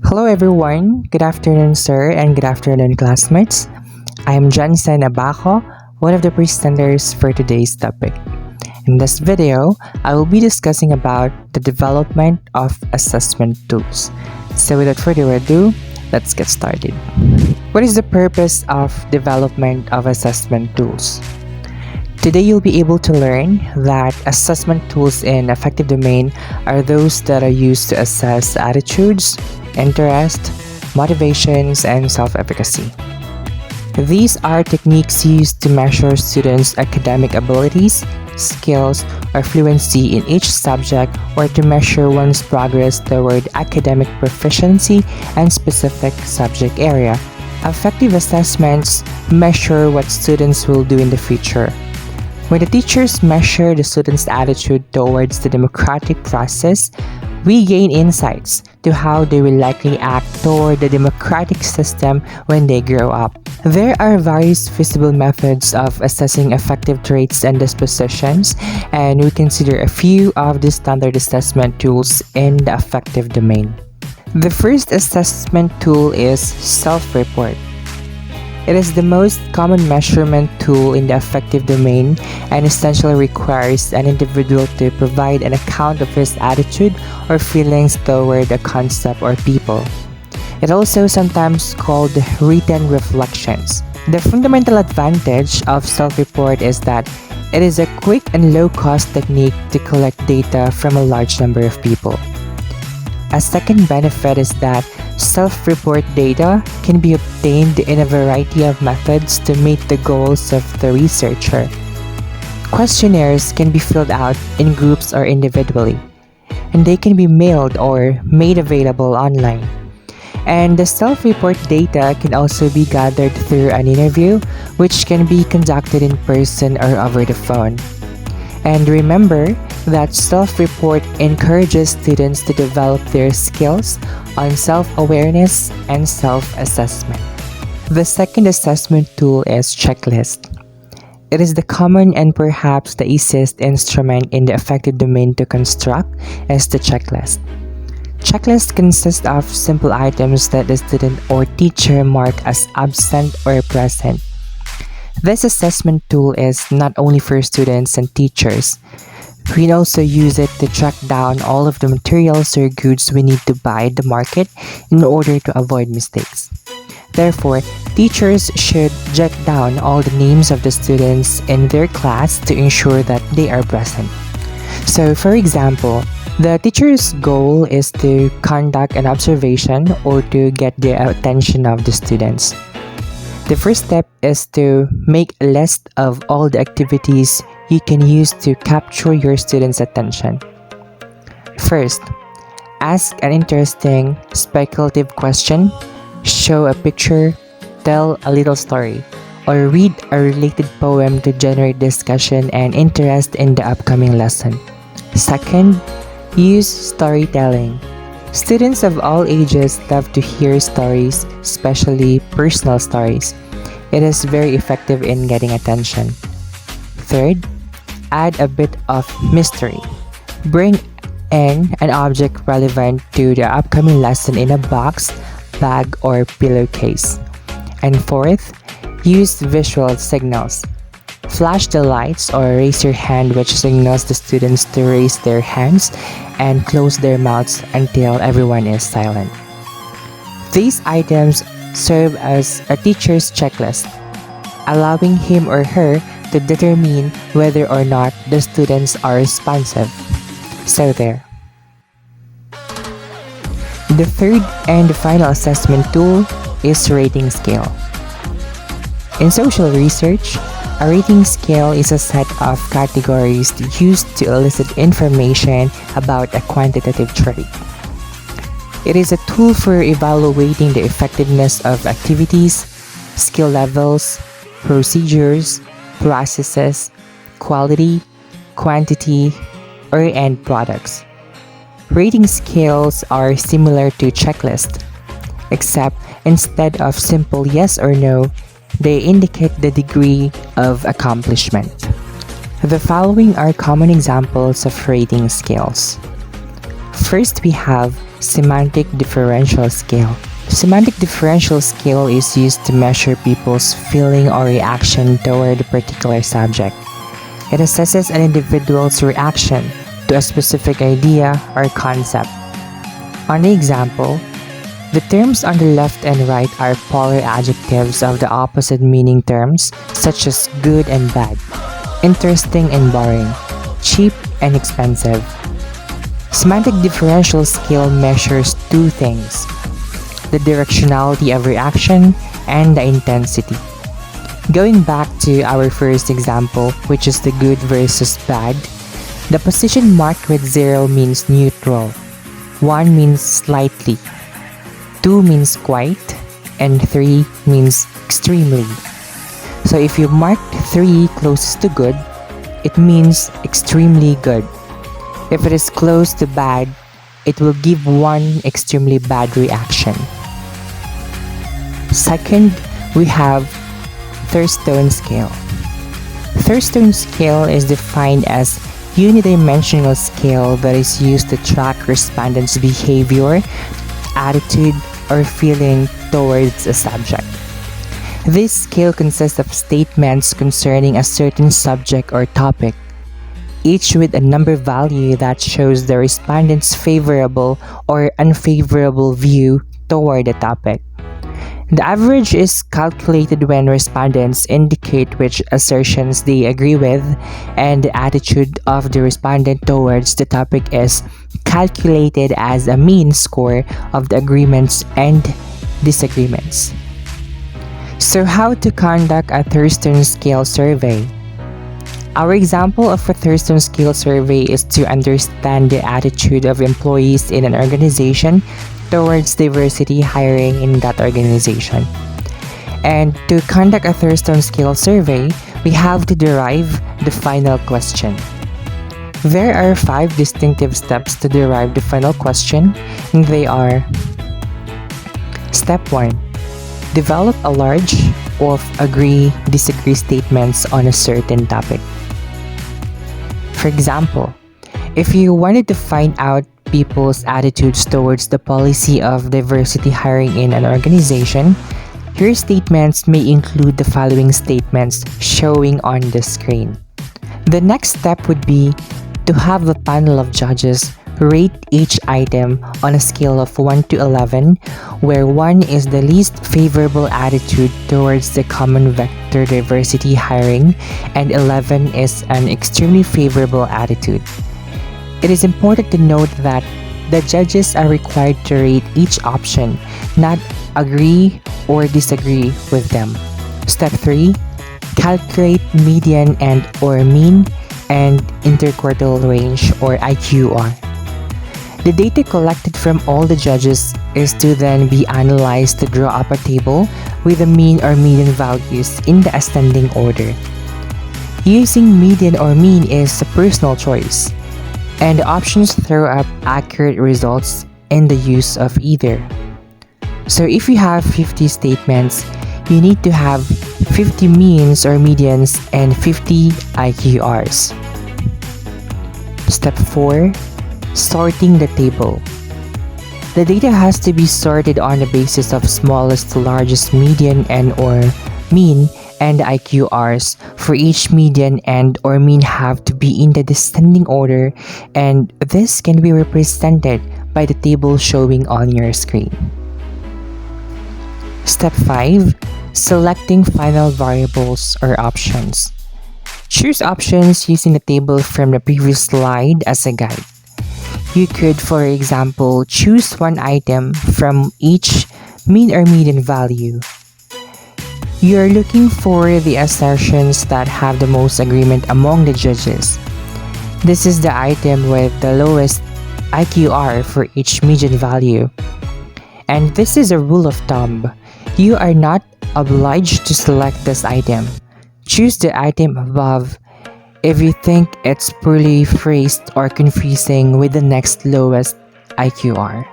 Hello everyone, good afternoon sir and good afternoon classmates. I am Johnson Abajo, one of the presenters for today's topic. In this video, I will be discussing about the development of assessment tools. So without further ado, let's get started. What is the purpose of development of assessment tools? Today you'll be able to learn that assessment tools in affective domain are those that are used to assess attitudes, interest, motivations, and self-efficacy. These are techniques used to measure students' academic abilities, skills, or fluency in each subject or to measure one's progress toward academic proficiency and specific subject area. Affective assessments measure what students will do in the future. When the teachers measure the students' attitude towards the democratic process, we gain insights to how they will likely act toward the democratic system when they grow up. There are various feasible methods of assessing affective traits and dispositions, and we consider a few of the standard assessment tools in the affective domain. The first assessment tool is self-report. It is the most common measurement tool in the affective domain and essentially requires an individual to provide an account of his attitude or feelings toward a concept or people. It also sometimes called written reflections. The fundamental advantage of self-report is that it is a quick and low-cost technique to collect data from a large number of people. A second benefit is that self-report data can be obtained in a variety of methods to meet the goals of the researcher. Questionnaires can be filled out in groups or individually, and they can be mailed or made available online. And the self-report data can also be gathered through an interview, which can be conducted in person or over the phone. And remember that self-report encourages students to develop their skills on self-awareness and self-assessment. The second assessment tool is checklist. It is the common and perhaps the easiest instrument in the affective domain to construct is the checklist. Checklist consists of simple items that the student or teacher mark as absent or present. This assessment tool is not only for students and teachers. We can also use it to track down all of the materials or goods we need to buy at the market in order to avoid mistakes. Therefore, teachers should jot down all the names of the students in their class to ensure that they are present. So, for example, the teacher's goal is to conduct an observation or to get the attention of the students. The first step is to make a list of all the activities you can use to capture your students' attention. First, ask an interesting, speculative question, show a picture, tell a little story, or read a related poem to generate discussion and interest in the upcoming lesson. Second, use storytelling. Students of all ages love to hear stories, especially personal stories. It is very effective in getting attention. Third, add a bit of mystery. Bring in an object relevant to the upcoming lesson in a box, bag, or pillowcase. And fourth, use visual signals. Flash the lights or raise your hand, which signals the students to raise their hands and close their mouths until everyone is silent. These items serve as a teacher's checklist, allowing him or her to determine whether or not the students are responsive. So there. The third and final assessment tool is rating scale. In social research, a rating scale is a set of categories used to elicit information about a quantitative trait. It is a tool for evaluating the effectiveness of activities, skill levels, procedures, processes, quality, quantity, or end products. Rating scales are similar to checklists, except instead of simple yes or no, they indicate the degree of accomplishment. The following are common examples of rating scales. First, we have semantic differential scale. Semantic differential scale is used to measure people's feeling or reaction toward a particular subject. It assesses an individual's reaction to a specific idea or concept. On the example, the terms on the left and right are polar adjectives of the opposite meaning terms, such as good and bad, interesting and boring, cheap and expensive. Semantic differential scale measures two things: the directionality of reaction and the intensity. Going back to our first example, which is the good versus bad, the position marked with 0 means neutral, 1 means slightly, 2 means quite, and 3 means extremely. So if you mark 3 closest to good, it means extremely good. If it is close to bad, it will give one extremely bad reaction. Second, we have Thurstone scale. Thurstone scale is defined as unidimensional scale that is used to track respondents' behavior, attitude, or feeling towards a subject. This scale consists of statements concerning a certain subject or topic, each with a number value that shows the respondent's favorable or unfavorable view toward the topic. The average is calculated when respondents indicate which assertions they agree with, and the attitude of the respondent towards the topic is calculated as a mean score of the agreements and disagreements. So, how to conduct a Thurstone scale survey? Our example of a Thurstone scale survey is to understand the attitude of employees in an organization towards diversity hiring in that organization. And to conduct a Thurstone scale survey, we have to derive the final question. There are 5 distinctive steps to derive the final question, and they are: Step 1. Develop a large of agree-disagree statements on a certain topic. For example, if you wanted to find out people's attitudes towards the policy of diversity hiring in an organization, your statements may include the following statements showing on the screen. The next step would be to have a panel of judges rate each item on a scale of 1 to 11, where 1 is the least favorable attitude towards the common vector diversity hiring and 11 is an extremely favorable attitude. It is important to note that the judges are required to rate each option, not agree or disagree with them. Step 3. Calculate median and or mean and interquartile range or IQR. The data collected from all the judges is to then be analyzed to draw up a table with the mean or median values in the ascending order. Using median or mean is a personal choice, and the options throw up accurate results in the use of either. So if you have 50 statements, you need to have 50 means or medians and 50 IQRs. Step 4. Sorting the table. The data has to be sorted on the basis of smallest to largest median and or mean, and the IQRs for each median and or mean have to be in the descending order, and this can be represented by the table showing on your screen. Step 5. Selecting final variables or options. Choose options using the table from the previous slide as a guide. You could, for example, choose one item from each mean or median value. You are looking for the assertions that have the most agreement among the judges. This is the item with the lowest IQR for each median value. And this is a rule of thumb. You are not obliged to select this item. Choose the item above if you think it's poorly phrased or confusing with the next lowest IQR.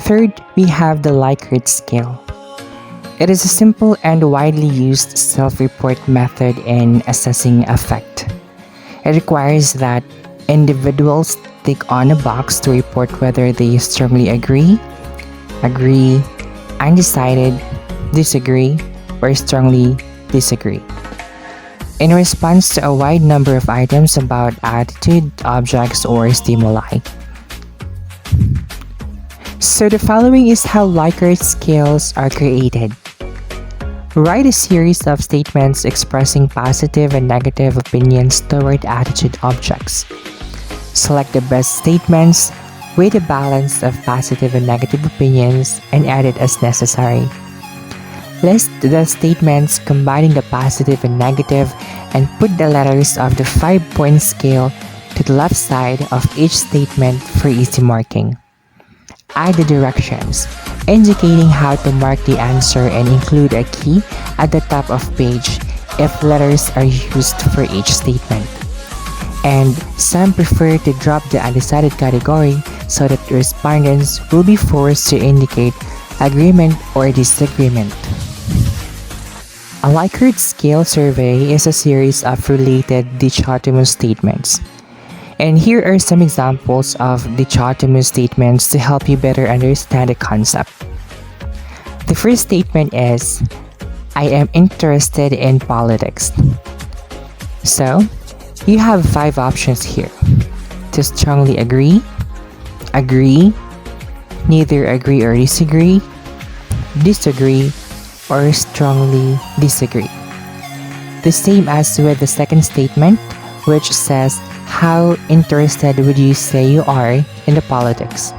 Third, we have the Likert scale. It is a simple and widely used self-report method in assessing affect. It requires that individuals tick on a box to report whether they strongly agree, undecided, disagree, or strongly disagree. In response to a wide number of items about attitude, objects, or stimuli. So the following is how Likert scales are created. Write a series of statements expressing positive and negative opinions toward attitude objects. Select the best statements, weigh the balance of positive and negative opinions, and edit as necessary. List the statements combining the positive and negative and put the letters of the 5-point scale to the left side of each statement for easy marking. Add the directions, indicating how to mark the answer and include a key at the top of page if letters are used for each statement. And some prefer to drop the undecided category so that respondents will be forced to indicate agreement or disagreement. A Likert scale survey is a series of related dichotomous statements. And here are some examples of dichotomous statements to help you better understand the concept. The first statement is, I am interested in politics. So, you have 5 options here. To strongly agree, neither agree or disagree, or strongly disagree. The same as with the second statement, which says, how interested would you say you are in the politics?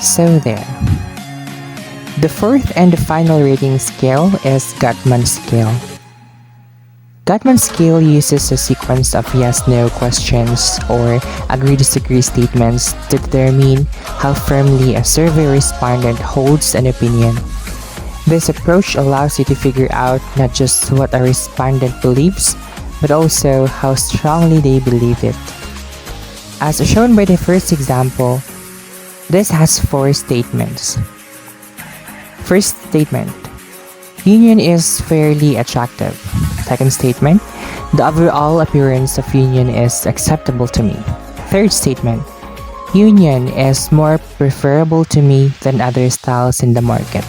So there. The fourth and the final rating scale is Gottman scale. Gottman scale uses a sequence of yes-no questions or agree-disagree statements to determine how firmly a survey respondent holds an opinion. This approach allows you to figure out not just what a respondent believes, but also how strongly they believe it. As shown by the first example, this has 4 statements. First statement, Union is fairly attractive. Second statement, the overall appearance of Union is acceptable to me. Third statement, Union is more preferable to me than other styles in the market.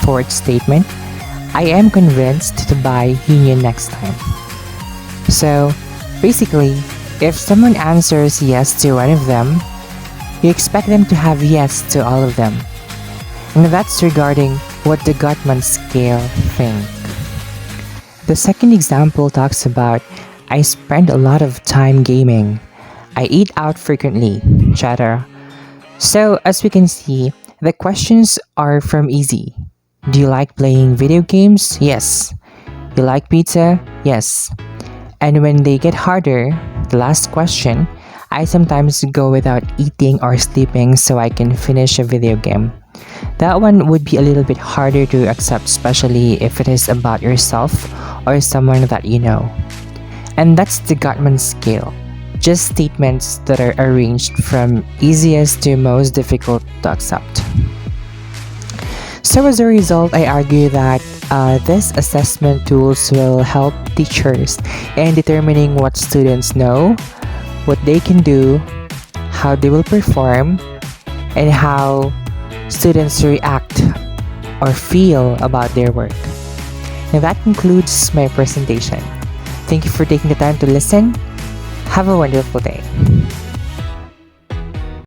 Fourth statement, I am convinced to buy Union next time. So, basically, if someone answers yes to one of them, you expect them to have yes to all of them. And that's regarding what the Gottman scale think. The second example talks about, I spend a lot of time gaming. I eat out frequently, etc. So, as we can see, the questions are from easy. Do you like playing video games? Yes. You like pizza? Yes. And when they get harder, the last question, I sometimes go without eating or sleeping so I can finish a video game. That one would be a little bit harder to accept, especially if it is about yourself or someone that you know. And that's the Gottman scale. Just statements that are arranged from easiest to most difficult to accept. So as a result, I argue that these assessment tools will help teachers in determining what students know, what they can do, how they will perform, and how students react or feel about their work. And that concludes my presentation. Thank you for taking the time to listen. Have a wonderful day.